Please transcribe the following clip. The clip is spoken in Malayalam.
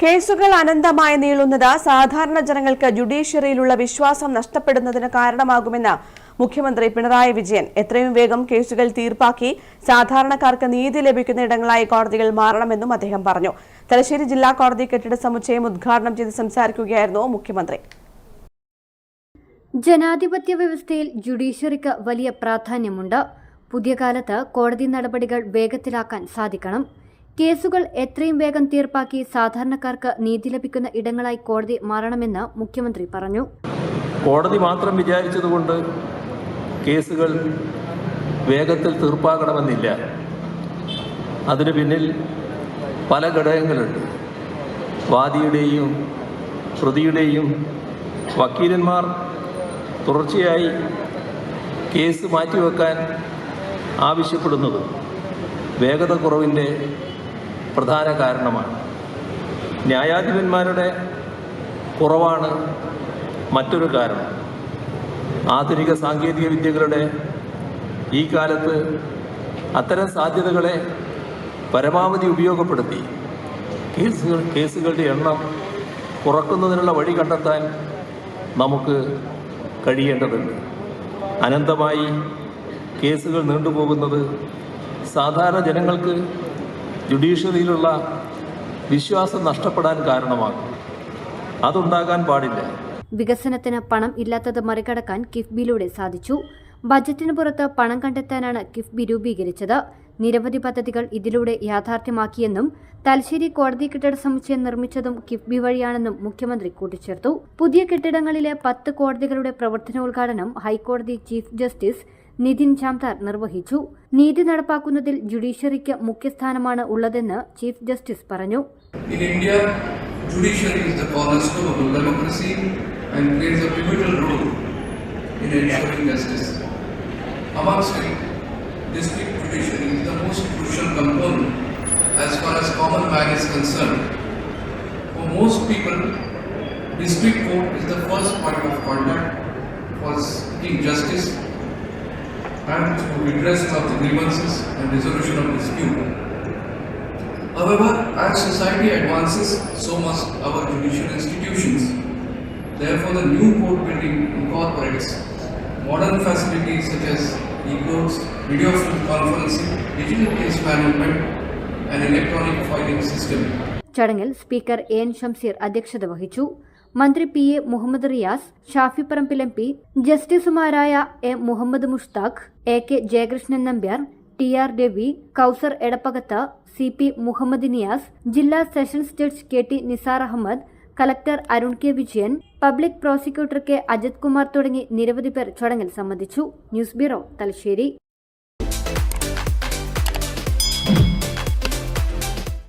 കേസുകൾ അനന്തമായി നീളുന്നത് സാധാരണ ജനങ്ങൾക്ക് ജുഡീഷ്യറിയിലുള്ള വിശ്വാസം നഷ്ടപ്പെടുന്നതിന് കാരണമാകുമെന്ന് മുഖ്യമന്ത്രി പിണറായി വിജയൻ. എത്രയും വേഗം കേസുകൾ തീർപ്പാക്കി സാധാരണക്കാർക്ക് നീതി ലഭിക്കുന്ന ഇടങ്ങളായി കോടതികൾ മാറണമെന്നും അദ്ദേഹം പറഞ്ഞു. തലശ്ശേരി ജില്ലാ കോടതി കെട്ടിട സമുച്ചയം ഉദ്ഘാടനം ചെയ്ത് സംസാരിക്കുകയായിരുന്നു മുഖ്യമന്ത്രി. ജനാധിപത്യ വ്യവസ്ഥയിൽ ജുഡീഷ്യറിക്ക് വലിയ പ്രാധാന്യമുണ്ട്. പുതിയ കാലത്ത് കോടതി നടപടികൾ വേഗത്തിലാക്കാൻ സാധിക്കണം. കേസുകൾ എത്രയും വേഗം തീർപ്പാക്കി സാധാരണക്കാർക്ക് നീതി ലഭിക്കുന്ന ഇടങ്ങളായി കോടതി മാറണമെന്ന് മുഖ്യമന്ത്രി പറഞ്ഞു. കോടതി മാത്രം വിചാരിച്ചതുകൊണ്ട് കേസുകൾ വേഗത്തിൽ തീർപ്പാക്കണമെന്നില്ല. അതിനു പിന്നിൽ പല ഘടകങ്ങളുണ്ട്. വാദിയുടെയും പ്രതിയുടെയും വക്കീലന്മാർ തുടർച്ചയായി കേസ് മാറ്റിവെക്കാൻ ആവശ്യപ്പെടുന്നത് വേഗത കുറവിൻ്റെ പ്രധാന കാരണമാണ്. ന്യായാധിപന്മാരുടെ കുറവാണ് മറ്റൊരു കാരണം. ആധുനിക സാങ്കേതിക വിദ്യകളുടെ ഈ കാലത്ത് അത്തരം സാധ്യതകളെ പരമാവധി ഉപയോഗപ്പെടുത്തി കേസുകളുടെ എണ്ണം കുറക്കുന്നതിനുള്ള വഴി കണ്ടെത്താൻ നമുക്ക് കഴിയേണ്ടതുണ്ട്. അനന്തമായി കേസുകൾ നീണ്ടുപോകുന്നത് സാധാരണ ജനങ്ങൾക്ക് ജുഡീഷ്യറിയിലുള്ള വിശ്വാസം നഷ്ടപ്പെടാൻ കാരണമാകും. അതുണ്ടാകാൻ പാടില്ല. വികസനത്തിന് പണം ഇല്ലാത്തത് മറികടക്കാൻ കിഫ്ബിയിലൂടെ സാധിച്ചു. ബജറ്റിന് പുറത്ത് പണം കണ്ടെത്താനാണ് കിഫ്ബി രൂപീകരിച്ചത്. നിരവധി പദ്ധതികൾ ഇതിലൂടെ യാഥാർത്ഥ്യമാക്കിയെന്നും തലശ്ശേരി കോടതി കെട്ടിട സമുച്ചയം നിർമ്മിച്ചതും കിഫ്ബി വഴിയാണെന്നും മുഖ്യമന്ത്രി കൂട്ടിച്ചേർത്തു. പുതിയ കെട്ടിടങ്ങളിലെ 10 കോടതികളുടെ പ്രവർത്തനോദ്ഘാടനം ഹൈക്കോടതി ചീഫ് ജസ്റ്റിസ് നിതിൻ ജാംദാർ നിർവഹിച്ചു. നീതി നടപ്പാക്കുന്നതിൽ ജുഡീഷ്യറിക്ക് മുഖ്യസ്ഥാനമാണ് ഉള്ളതെന്ന് ചീഫ് ജസ്റ്റിസ് പറഞ്ഞു. Judiciary is the cornerstone of democracy and plays a pivotal role in ensuring justice. Amongst it, district judiciary is the most crucial component as far as common man is concerned. For most people, district court is the first point of contact for seeking justice and for redressal of the grievances and resolution of dispute. However, as society advances, so must our judicial institutions. Therefore, the new court building incorporates modern facilities such as e-courts, video conferencing, digital case management, and electronic filing system. ചടങ്ങിൽ സ്പീക്കർ എൻ ഷംസീർ അധ്യക്ഷത വഹിച്ചു. മന്ത്രി പി.എ. മുഹമ്മദ് റിയാസ്, ഷാഫി പറമ്പിൽ എം.പി, ജസ്റ്റിസുമാരായ A. Muhammad Mushtaq, AK. Jayakrishnan Nambiar, TR. Ravi, Kausar Edappakath, CP. Muhammad Niyas, ജില്ലാ sessions judge KT. Nisar Ahmed, collector Arun K. Vijayan, public prosecutor K. Ajith Kumar തുടങ്ങി നിരവധി പേർ ചടങ്ങിൽ സംബന്ധിച്ചു. News bureau, Thalassery.